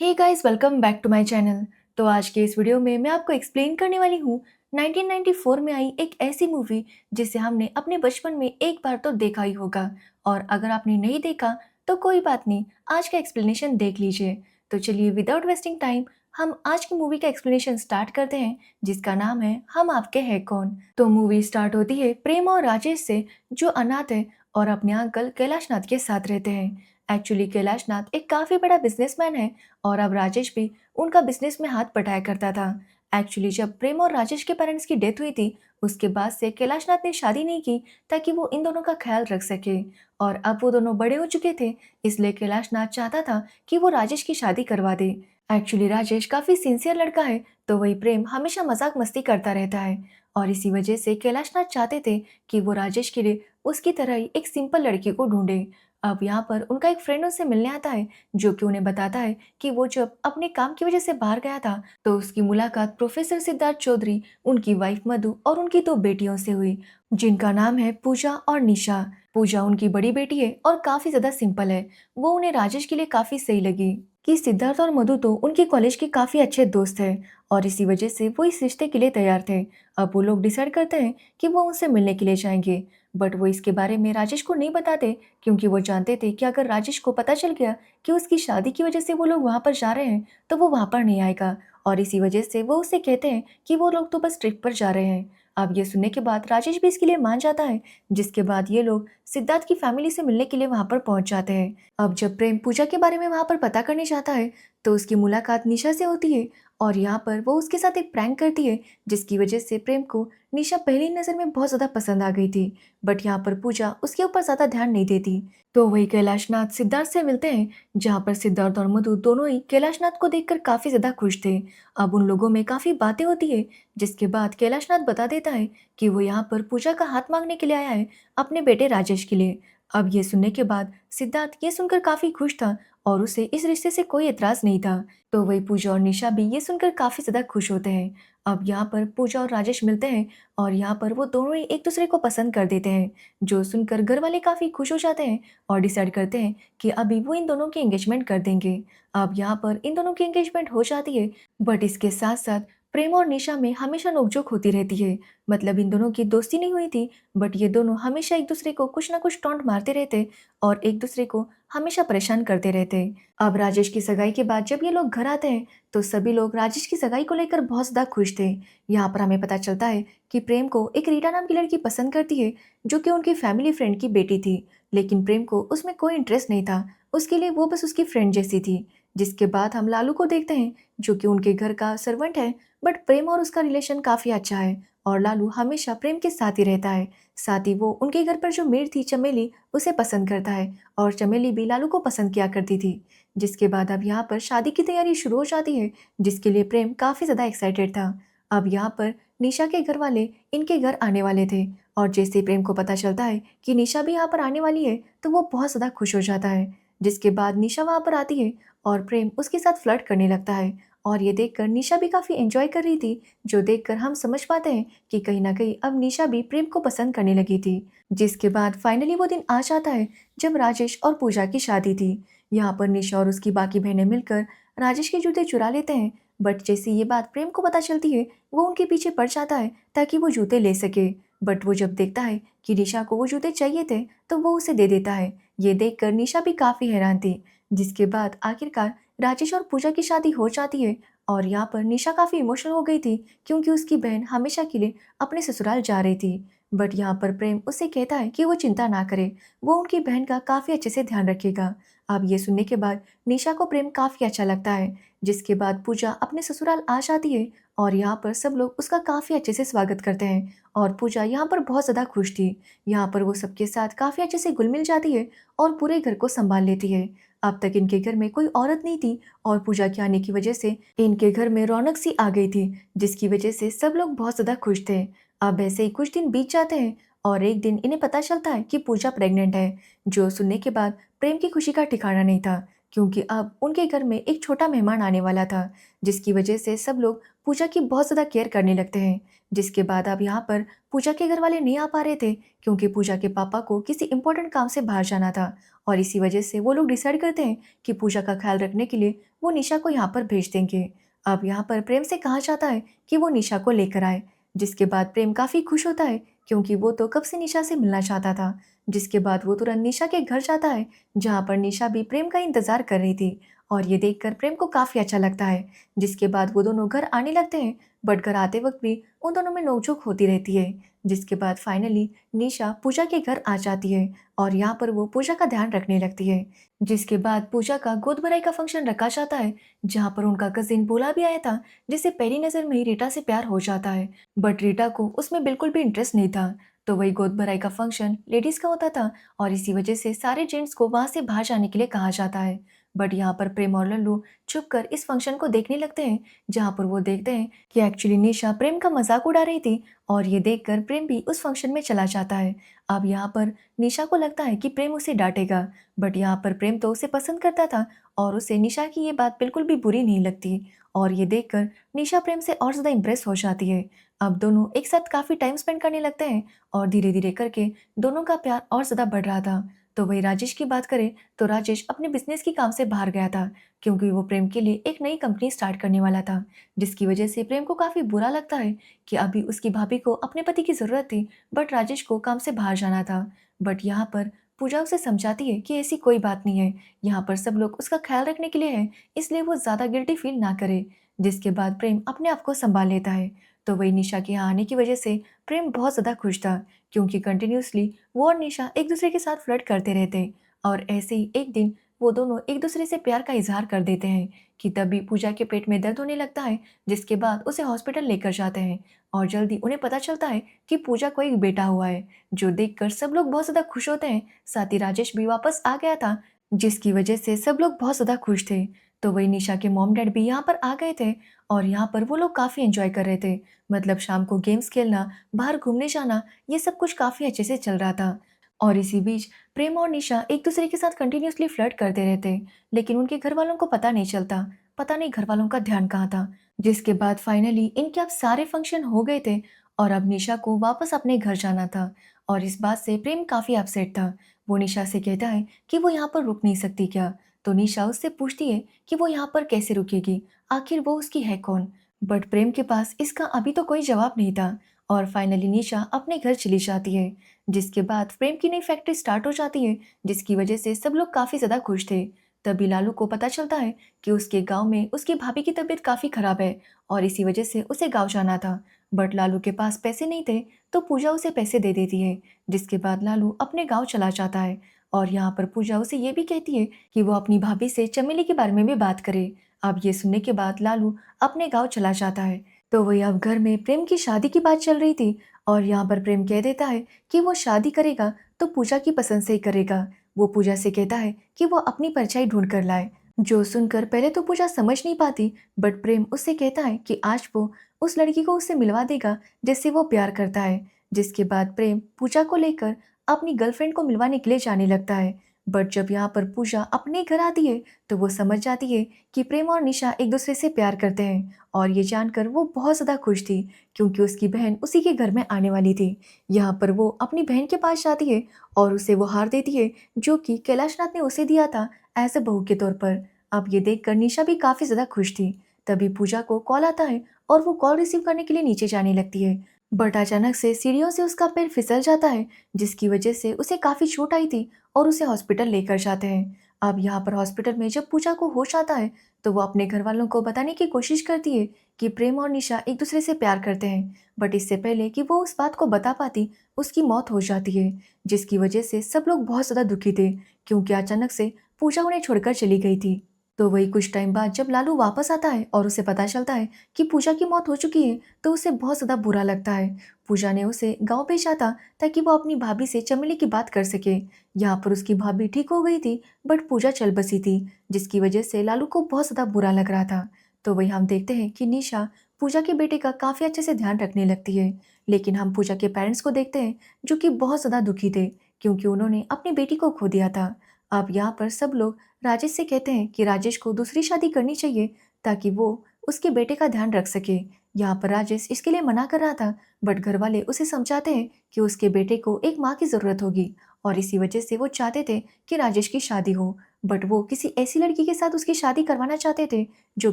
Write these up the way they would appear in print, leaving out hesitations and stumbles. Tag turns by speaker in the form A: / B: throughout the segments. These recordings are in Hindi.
A: Hey guys, welcome back to my channel. तो आज के इस वीडियो में मैं आपको एक्सप्लेन करने वाली हूँ 1994 में आई एक ऐसी मूवी जिसे हमने अपने बचपन में एक बार तो देखा ही होगा। और अगर आपने नहीं देखा तो कोई बात नहीं, आज का एक्सप्लेनेशन देख लीजिए। तो चलिए विदाउट वेस्टिंग टाइम हम आज की मूवी का एक्सप्लेनेशन स्टार्ट करते हैं, जिसका नाम है हम आपके हैं कौन। तो मूवी स्टार्ट होती है प्रेम और राजेश से, जो अनाथ है और अपने अंकल कैलाशनाथ के साथ रहते हैं। एक्चुअली कैलाशनाथ एक काफी बड़ा बिजनेसमैन है और अब राजेश भी उनका बिजनेस में हाथ बटाया करता था। एक्चुअली जब प्रेम और राजेश के पेरेंट्स की डेथ हुई थी, उसके बाद से कैलाशनाथ ने शादी नहीं की ताकि वो इन दोनों का ख्याल रख सके। और अब वो दोनों बड़े हो चुके थे, इसलिए कैलाशनाथ चाहता था कि वो राजेश की शादी करवा दे। एक्चुअली राजेश काफी सिंसियर लड़का है, तो वही प्रेम हमेशा मजाक मस्ती करता रहता है। और इसी वजह से कैलाशनाथ चाहते थे कि वो राजेश के लिए उसकी तरह ही एक सिंपल लड़की को ढूंढे। अब यहाँ पर उनका एक फ्रेंड उनसे मिलने आता है, जो कि उन्हें बताता है कि वो जब अपने काम की वजह से बाहर गया था, तो उसकी मुलाकात प्रोफेसर सिद्धार्थ चौधरी, उनकी वाइफ मधु और उनकी दो बेटियों से हुई, जिनका नाम है पूजा और निशा। पूजा उनकी बड़ी बेटी है और काफी ज्यादा सिंपल है। वो उन्हें राजेश के लिए काफी सही लगी कि सिद्धार्थ और मधु तो उनके कॉलेज के काफी अच्छे दोस्त हैं, और इसी वजह से वो इस रिश्ते के लिए तैयार थे। अब वो लोग डिसाइड करते हैं कि वो उनसे मिलने के लिए जाएंगे, बट वो इसके बारे में राजेश को नहीं बताते, क्योंकि वो जानते थे कि अगर राजेश को पता चल गया कि उसकी शादी की वजह से वो लोग वहां पर जा रहे हैं, तो वो वहां पर नहीं आएगा। और इसी वजह से वो उससे कहते हैं कि वो लोग तो बस ट्रिप पर जा रहे हैं। अब ये सुनने के बाद राजेश भी इसके लिए मान जाता है, जिसके बाद ये लोग सिद्धार्थ की फैमिली से मिलने के लिए वहां पर पहुंच जाते हैं। अब जब प्रेम पूजा के बारे में वहां पर पता करने जाता है, तो उसकी मुलाकात निशा से होती है, और यहाँ पर वो उसके साथ एक प्रैंक करती है, जिसकी वजह से प्रेम को निशा पहली नजर में बहुत ज्यादा पसंद आ गई थी। बट यहाँ पर पूजा उसके ऊपर ज्यादा ध्यान नहीं देती। तो वही कैलाशनाथ सिद्धार्थ से मिलते हैं, जहाँ पर सिद्धार्थ और मधु दोनों ही कैलाशनाथ को देखकर काफी ज्यादा खुश थे। अब उन लोगों में काफी बातें होती है, जिसके बाद कैलाशनाथ बता देता है कि वो यहाँ पर पूजा का हाथ मांगने के लिए आया है, अपने बेटे राजेश के लिए। अब ये सुनने के बाद सिद्धार्थ ये सुनकर काफी खुश था, और उसे इस रिश्ते से कोई एतराज नहीं था। तो वही पूजा और निशा भी ये सुनकर काफी ज्यादा खुश होते हैं। अब यहाँ पर पूजा और राजेश मिलते हैं, और यहाँ पर वो दोनों ही एक दूसरे को पसंद कर देते हैं, जो सुनकर घर वाले काफी खुश हो जाते हैं और डिसाइड करते हैं कि अभी वो इन दोनों की एंगेजमेंट कर देंगे। अब यहाँ पर इन दोनों की एंगेजमेंट हो जाती है, बट इसके साथ साथ प्रेम और निशा में हमेशा नोकझोंक होती रहती है। मतलब इन दोनों की दोस्ती नहीं हुई थी, बट ये दोनों हमेशा एक दूसरे को कुछ ना कुछ टॉन्ट मारते रहते और एक दूसरे को हमेशा परेशान करते रहते। अब राजेश की सगाई के बाद जब ये लोग घर आते हैं, तो सभी लोग राजेश की सगाई को लेकर बहुत ज्यादा खुश थे। यहाँ पर हमें पता चलता है कि प्रेम को एक रीटा नाम की लड़की पसंद करती है, जो कि उनकी फैमिली फ्रेंड की बेटी थी। लेकिन प्रेम को उसमें कोई इंटरेस्ट नहीं था, उसके लिए वो बस उसकी फ्रेंड जैसी थी। जिसके बाद हम लालू को देखते हैं, जो कि उनके घर का सर्वेंट है, बट प्रेम और उसका रिलेशन काफी अच्छा है, और लालू हमेशा प्रेम के साथ ही रहता है। साथ ही वो उनके घर पर जो मेड थी चमेली, उसे पसंद करता है, और चमेली भी लालू को पसंद किया करती थी। जिसके बाद अब यहाँ पर शादी की तैयारी शुरू हो जाती है, जिसके लिए प्रेम काफी ज्यादा एक्साइटेड था। अब यहाँ पर निशा के घर वाले इनके घर आने वाले थे, और जैसे ही प्रेम को पता चलता है कि निशा भी यहाँ पर आने वाली है, तो वो बहुत ज्यादा खुश हो जाता है। जिसके बाद निशा वहाँ पर आती है, और प्रेम उसके साथ फ्लर्ट करने लगता है, और ये देखकर निशा भी काफी एंजॉय कर रही थी, जो देखकर हम समझ पाते हैं कि कहीं ना कहीं अब निशा भी प्रेम को पसंद करने लगी थी। जिसके बाद फाइनली वो दिन आ जाता है जब राजेश और पूजा की शादी थी। यहाँ पर निशा और उसकी बाकी बहनें मिलकर राजेश के जूते चुरा लेते हैं, बट जैसे ये बात प्रेम को पता चलती है, वो उनके पीछे पड़ जाता है ताकि वो जूते ले सके। बट वो जब देखता है कि निशा को वो जूते चाहिए थे, तो वो उसे दे देता है। ये देखकर निशा भी काफी हैरान थी। जिसके बाद आखिरकार राजेश और पूजा की शादी हो जाती है, और यहाँ पर निशा काफी इमोशनल हो गई थी, क्योंकि उसकी बहन हमेशा के लिए अपने ससुराल जा रही थी। बट यहाँ पर प्रेम उसे कहता है कि वो चिंता ना करे, वो उनकी बहन का काफी अच्छे से ध्यान रखेगा। अब ये सुनने के बाद निशा को प्रेम काफी अच्छा लगता है। जिसके बाद पूजा अपने ससुराल आ जाती है, और यहाँ पर सब लोग उसका काफी अच्छे से स्वागत करते हैं, और पूजा यहाँ पर बहुत ज्यादा खुश थी। यहाँ पर वो सबके साथ काफी अच्छे से घुल मिल जाती है, और पूरे घर को संभाल लेती है। अब तक इनके घर में कोई औरत नहीं थी, और पूजा के आने की वजह से इनके घर में रौनक सी आ गई थी, जिसकी वजह से सब लोग बहुत ज्यादा खुश थे। अब ऐसे ही कुछ दिन बीत जाते हैं, और एक दिन इन्हें पता चलता है कि पूजा प्रेग्नेंट है, जो सुनने के बाद प्रेम की खुशी का ठिकाना नहीं था। क्योंकि अब उनके घर में एक छोटा मेहमान आने वाला था, जिसकी वजह से सब लोग पूजा की बहुत ज़्यादा केयर करने लगते हैं। जिसके बाद अब यहाँ पर पूजा के घर वाले नहीं आ पा रहे थे, क्योंकि पूजा के पापा को किसी इंपॉर्टेंट काम से बाहर जाना था और इसी वजह से वो लोग डिसाइड करते हैं कि पूजा का ख्याल रखने के लिए वो निशा को यहाँ पर भेज देंगे। अब यहाँ पर प्रेम से कहा जाता है कि वो निशा को लेकर आए, जिसके बाद प्रेम काफ़ी खुश होता है, क्योंकि वो तो कब से निशा से मिलना चाहता था। जिसके बाद वो तुरंत निशा के घर जाता है, जहाँ पर निशा भी प्रेम का इंतज़ार कर रही थी और ये देखकर प्रेम को काफ़ी अच्छा लगता है। जिसके बाद वो दोनों घर आने लगते हैं, बट घर आते वक़्त भी उन दोनों में नोक-झोंक होती रहती है। जिसके बाद फाइनली निशा पूजा के घर आ जाती है और यहाँ पर वो पूजा का ध्यान रखने लगती है। जिसके बाद पूजा का गोद भराई का फंक्शन रखा जाता है, जहाँ पर उनका कज़िन भोला भी आया था, जिसे पहली नज़र में ही रीटा से प्यार हो जाता है। बट रीटा को उसमें बिल्कुल भी इंटरेस्ट नहीं था। तो वही गोद भराई का फंक्शन लेडीज़ का होता था और इसी वजह से सारे जेंट्स को वहाँ से बाहर जाने के लिए कहा जाता है। बट यहाँ पर प्रेम और लल्लू छुपकर इस फंक्शन को देखने लगते हैं, जहाँ पर वो देखते हैं कि एक्चुअली निशा प्रेम का मजाक उड़ा रही थी और ये देखकर प्रेम भी उस फंक्शन में चला जाता है। अब यहाँ पर निशा को लगता है कि प्रेम उसे डांटेगा, बट यहाँ पर प्रेम तो उसे पसंद करता था और उसे निशा की ये बात बिल्कुल भी बुरी नहीं लगती और ये देखकर निशा प्रेम से और ज़्यादा इम्प्रेस हो जाती है। अब दोनों एक साथ काफ़ी टाइम स्पेंड करने लगते हैं और धीरे-धीरे करके दोनों का प्यार और ज़्यादा बढ़ रहा था। तो वही राजेश की बात करें तो राजेश अपने बिज़नेस के काम से बाहर गया था, क्योंकि वो प्रेम के लिए एक नई कंपनी स्टार्ट करने वाला था, जिसकी वजह से प्रेम को काफ़ी बुरा लगता है कि अभी उसकी भाभी को अपने पति की ज़रूरत थी, बट राजेश को काम से बाहर जाना था। बट यहाँ पर पूजा उसे समझाती है कि ऐसी कोई बात नहीं है, यहाँ पर सब लोग उसका ख्याल रखने के लिए हैं, इसलिए वो ज़्यादा गिल्टी फील ना करे। जिसके बाद प्रेम अपने आप को संभाल लेता है। तो वही निशा के यहाँ आने की वजह से प्रेम बहुत ज़्यादा खुश था, क्योंकि कंटिन्यूअसली वो और निशा एक दूसरे के साथ फ्लर्ट करते रहते और ऐसे ही एक दिन वो दोनों एक दूसरे से प्यार का इजहार कर देते हैं कि तभी पूजा के पेट में दर्द होने लगता है। जिसके बाद उसे हॉस्पिटल लेकर जाते हैं और जल्दी उन्हें पता चलता है कि पूजा को एक बेटा हुआ है, जो देखकर सब लोग बहुत ज़्यादा खुश होते हैं। साथ ही राजेश भी वापस आ गया था, जिसकी वजह से सब लोग बहुत ज़्यादा खुश थे। तो वही निशा के मॉम डैड भी यहाँ पर आ गए थे और यहाँ पर वो लोग काफ़ी एंजॉय कर रहे थे। मतलब शाम को गेम्स खेलना, बाहर घूमने जाना, ये सब कुछ काफ़ी अच्छे से चल रहा था। और इसी बीच प्रेम और निशा एक दूसरे के साथ कंटिन्यूअसली फ्लर्ट करते रहते, लेकिन उनके घर वालों को पता नहीं चलता। पता नहीं घर वालों का ध्यान कहाँ था। जिसके बाद फाइनली इनके अब सारे फंक्शन हो गए थे और अब निशा को वापस अपने घर जाना था और इस बात से प्रेम काफ़ी अपसेट था। वो निशा से कहता है कि वो यहाँ पर रुक नहीं सकती क्या? तो निशा उससे पूछती है कि वो यहाँ पर कैसे रुकेगी? आखिर वो उसकी है कौन? बट प्रेम के पास इसका अभी तो कोई जवाब नहीं था और फाइनली निशा अपने घर चली जाती है। जिसके बाद प्रेम की नई फैक्ट्री स्टार्ट हो जाती है, जिसकी वजह से सब लोग काफ़ी ज़्यादा खुश थे। तभी लालू को पता चलता है कि उसके गांव में उसकी भाभी की तबीयत काफ़ी ख़राब है और इसी वजह से उसे गांव जाना था। बट लालू के पास पैसे नहीं थे, तो पूजा उसे पैसे दे देती है। जिसके बाद लालू अपने गाँव चला जाता है और यहाँ पर पूजा उसे ये भी कहती है कि वो अपनी भाभी से चमेली के बारे में भी बात करे। अब ये सुनने के बाद लालू अपने गाँव चला जाता है। तो वही अब घर में प्रेम की शादी की बात चल रही थी और यहाँ पर प्रेम कह देता है कि वो शादी करेगा तो पूजा की पसंद से ही करेगा। वो पूजा से कहता है कि वो अपनी परछाई ढूंढ कर लाए। जो सुनकर पहले तो पूजा समझ नहीं पाती, बट प्रेम उससे कहता है कि आज वो उस लड़की को उससे मिलवा देगा जिससे वो प्यार करता है। जिसके बाद प्रेम पूजा को लेकर अपनी गर्लफ्रेंड को मिलवाने के लिए जाने लगता है। बट जब यहाँ पर पूजा अपने घर आती है तो वो समझ जाती है कि प्रेम और निशा एक दूसरे से प्यार करते हैं और ये जानकर वो बहुत ज़्यादा खुश थी, क्योंकि उसकी बहन उसी के घर में आने वाली थी। यहाँ पर वो अपनी बहन के पास जाती है और उसे वो हार देती है, जो कि कैलाशनाथ ने उसे दिया था एज अ बहू के तौर पर। अब ये देखकर निशा भी काफ़ी ज़्यादा खुश थी। तभी पूजा को कॉल आता है और वो कॉल रिसीव करने के लिए नीचे जाने लगती है, बट अचानक से सीढ़ियों से उसका पैर फिसल जाता है, जिसकी वजह से उसे काफ़ी चोट आई थी और उसे हॉस्पिटल लेकर जाते हैं। अब यहाँ पर हॉस्पिटल में जब पूजा को होश आता है तो वो अपने घर वालों को बताने की कोशिश करती है कि प्रेम और निशा एक दूसरे से प्यार करते हैं, बट इससे पहले कि वो उस बात को बता पाती उसकी मौत हो जाती है। जिसकी वजह से सब लोग बहुत ज़्यादा दुखी थे, क्योंकि अचानक से पूजा उन्हें छोड़कर चली गई थी। तो वही कुछ टाइम बाद जब लालू वापस आता है और उसे पता चलता है कि पूजा की मौत हो चुकी है, तो उसे बहुत ज़्यादा बुरा लगता है। पूजा ने उसे गांव भेजा था ताकि वो अपनी भाभी से चमेली की बात कर सके। यहाँ पर उसकी भाभी ठीक हो गई थी, बट पूजा चल बसी थी, जिसकी वजह से लालू को बहुत ज़्यादा बुरा लग रहा था। तो वही हम देखते हैं कि निशा पूजा के बेटे का काफ़ी अच्छे से ध्यान रखने लगती है, लेकिन हम पूजा के पेरेंट्स को देखते हैं जो कि बहुत ज़्यादा दुखी थे, क्योंकि उन्होंने अपनी बेटी को खो दिया था। अब यहाँ पर सब लोग राजेश से कहते हैं कि राजेश को दूसरी शादी करनी चाहिए ताकि वो उसके बेटे का ध्यान रख सके। यहाँ पर राजेश इसके लिए मना कर रहा था, बट घर वाले उसे समझाते हैं कि उसके बेटे को एक माँ की जरूरत होगी और इसी वजह से वो चाहते थे कि राजेश की शादी हो। बट वो किसी ऐसी लड़की के साथ उसकी शादी करवाना चाहते थे जो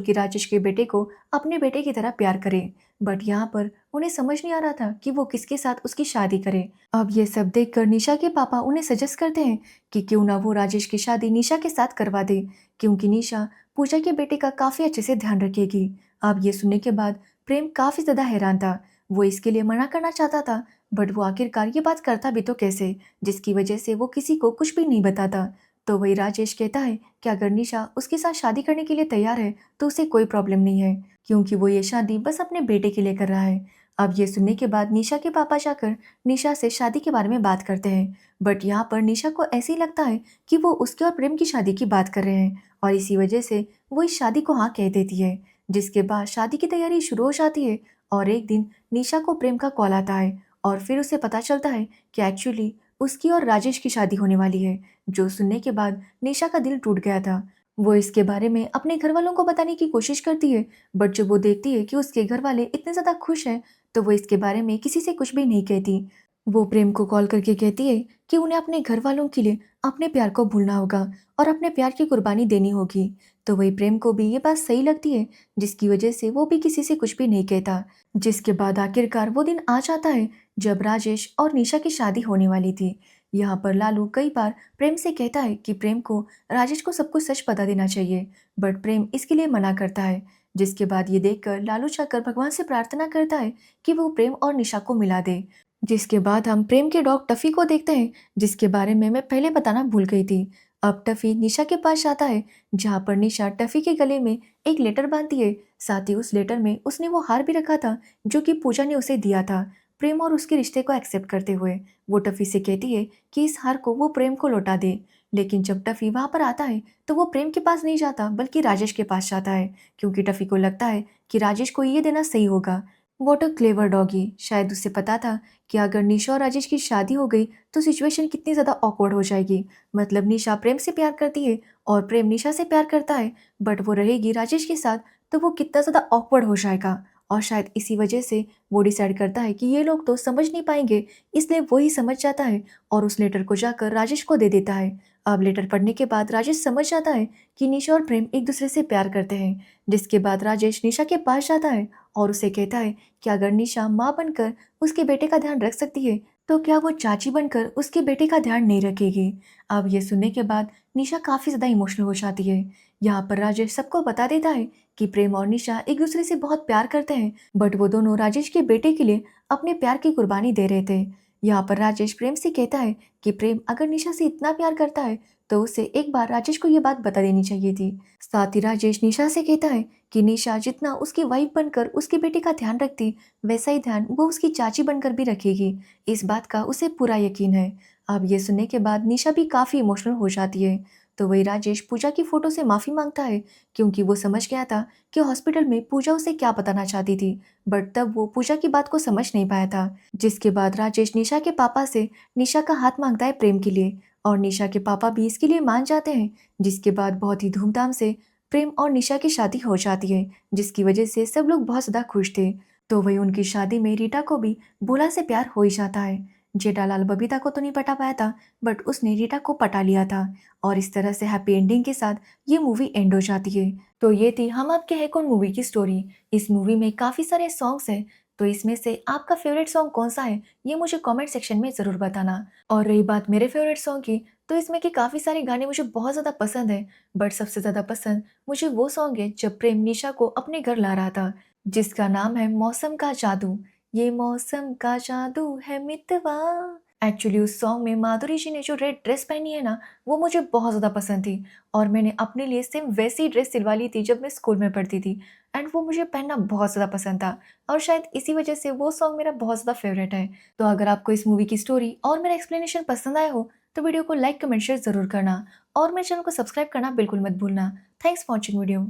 A: कि राजेश के बेटे को अपने बेटे की तरह प्यार करे। बट यहाँ पर उन्हें समझ नहीं आ रहा था कि वो किसके साथ उसकी शादी करे। अब ये सब देखकर निशा के पापा उन्हें सजेस्ट करते हैं कि क्यों ना वो राजेश की शादी निशा के साथ करवा दे, क्योंकि निशा पूजा के बेटे का काफी अच्छे से ध्यान रखेगी। अब ये सुनने के बाद प्रेम काफी ज्यादा हैरान था। वो इसके लिए मना करना चाहता था, बट वो आखिरकार ये बात करता भी तो कैसे, जिसकी वजह से वो किसी को कुछ भी नहीं बताता। तो वही राजेश कहता है कि अगर निशा उसके साथ शादी करने के लिए तैयार है तो उसे कोई प्रॉब्लम नहीं है, क्योंकि वो ये शादी बस अपने बेटे के लिए कर रहा है। अब ये सुनने के बाद निशा के पापा जाकर निशा से शादी के बारे में बात करते हैं, बट यहाँ पर निशा को ऐसे ही लगता है कि वो उसके और प्रेम की शादी की बात कर रहे हैं और इसी वजह से वो इस शादी को हाँ कह देती है। जिसके बाद शादी की तैयारी शुरू हो जाती है और एक दिन निशा को प्रेम का कॉल आता है और फिर उसे पता चलता है कि एक्चुअली उसकी और राजेश की शादी होने वाली है। जो सुनने के बाद निशा का दिल टूट गया था। वो इसके बारे में अपने घर वालों को बताने की कोशिश करती है, बट जब वो देखती है कि उसके घर वाले इतने ज़्यादा खुश हैं तो वो इसके बारे में किसी से कुछ भी नहीं कहती। वो प्रेम को कॉल करके कहती है कि उन्हें अपने घर वालों के लिए अपने प्यार को भूलना होगा और अपने प्यार की कुर्बानी देनी होगी। तो वही प्रेम को भी ये बात सही लगती है, जिसकी वजह से वो भी किसी से कुछ भी नहीं कहता। जिसके बाद आखिरकार वो दिन आ जाता है जब राजेश और निशा की शादी होने वाली थी। यहाँ पर लालू कई बार प्रेम से कहता है कि प्रेम को राजेश को सब कुछ सच बता देना चाहिए, बट प्रेम इसके लिए मना करता है। जिसके बाद ये देखकर लालू जाकर भगवान से प्रार्थना करता है कि वो प्रेम और निशा को मिला दे। जिसके बाद हम प्रेम के डॉग टफी को देखते हैं, जिसके बारे में मैं पहले बताना भूल गई थी। अब टफी निशा के पास जाता है, जहाँ पर निशा टफी के गले में एक लेटर बांधती है। साथ ही उस लेटर में उसने वो हार भी रखा था जो कि पूजा ने उसे दिया था, प्रेम और उसके रिश्ते को एक्सेप्ट करते हुए। वो टफी से कहती है कि इस हार को वो प्रेम को लौटा दे। लेकिन जब टफी वहां पर आता है तो वो प्रेम के पास नहीं जाता बल्कि राजेश के पास जाता है, क्योंकि टफी को लगता है कि राजेश को ये देना सही होगा। What a clever doggy. शायद उसे पता था कि अगर निशा और राजेश की शादी हो गई तो सिचुएशन कितनी ज़्यादा ऑकवर्ड हो जाएगी। मतलब निशा प्रेम से प्यार करती है और प्रेम निशा से प्यार करता है, बट वो रहेगी राजेश के साथ, तो वो कितना ज़्यादा ऑकवर्ड हो जाएगा। और शायद इसी वजह से वो डिसाइड करता है कि ये लोग तो समझ नहीं पाएंगे, इसलिए वो ही समझ जाता है और उस लेटर को जाकर राजेश को दे देता है। अब लेटर पढ़ने के बाद राजेश समझ जाता है कि निशा और प्रेम एक दूसरे से प्यार करते हैं। जिसके बाद राजेश निशा के पास जाता है और उसे कहता है कि अगर निशा माँ बनकर उसके बेटे का ध्यान रख सकती है तो क्या वो चाची बनकर उसके बेटे का ध्यान नहीं रखेगी। अब ये सुनने के बाद निशा काफी ज्यादा इमोशनल हो जाती है। यहाँ पर राजेश सबको बता देता है कि प्रेम और निशा एक दूसरे से बहुत प्यार करते हैं, बट वो दोनों राजेश के बेटे के लिए अपने प्यार की कुर्बानी दे रहे थे। यहाँ पर राजेश प्रेम से कहता है कि प्रेम अगर निशा से इतना प्यार करता है तो उसे एक बार राजेश को ये बात बता देनी चाहिए थी। साथ ही राजेश निशा से कहता है कि निशा जितना उसकी वाइफ बनकर उसके बेटे का ध्यान रखती, वैसा ही ध्यान वो उसकी चाची बनकर भी रखेगी। इस बात का उसे पूरा यकीन है। अब ये सुनने के बाद निशा भी काफी इमोशनल हो जाती है। तो वही राजेश पूजा की फोटो से माफी मांगता है, क्योंकि वो समझ गया था कि हॉस्पिटल में पूजा उसे क्या बताना चाहती थी, बट तब वो पूजा की बात को समझ नहीं पाया था। जिसके बाद राजेश निशा के पापा से निशा का हाथ मांगता है प्रेम के लिए, और निशा के पापा भी इसके लिए मान जाते हैं। जिसके बाद बहुत ही धूमधाम से प्रेम और निशा की शादी हो जाती है, जिसकी वजह से सब लोग बहुत ज़्यादा खुश थे। तो वही उनकी शादी में रीटा को भी भोला से प्यार हो ही जाता है। जेठालाल बबीता को तो नहीं पटा पाया था, बट उसने रीटा को पटा लिया था। और इस तरह से हैप्पी एंडिंग के साथ ये मूवी एंड हो जाती है। तो ये थी हम आपके है कौन मूवी की स्टोरी। इस मूवी में काफ़ी सारे सॉन्ग्स हैं, तो इसमें से आपका फेवरेट सॉन्ग कौन सा है ये मुझे कमेंट सेक्शन में ज़रूर बताना। और रही बात मेरे फेवरेट सॉन्ग की, तो इसमें के काफ़ी सारे गाने मुझे बहुत ज़्यादा पसंद है, बट सबसे ज़्यादा पसंद मुझे वो सॉन्ग है जब प्रेम निशा को अपने घर ला रहा था, जिसका नाम है मौसम का जादू। ये मौसम का जादू है मितवा। एक्चुअली उस सॉन्ग में माधुरी जी ने जो रेड ड्रेस पहनी है ना, वो मुझे बहुत ज़्यादा पसंद थी। और मैंने अपने लिए सेम वैसी ड्रेस सिलवा ली थी जब मैं स्कूल में पढ़ती थी, एंड वो मुझे पहनना बहुत ज़्यादा पसंद था। और शायद इसी वजह से वो सॉन्ग मेरा बहुत ज़्यादा फेवरेट है। तो अगर आपको इस मूवी की स्टोरी और मेरा एक्सप्लेनेशन पसंद आया हो तो वीडियो को लाइक कमेंट शेयर ज़रूर करना और मेरे चैनल को सब्सक्राइब करना बिल्कुल मत भूलना। Thanks for watching video.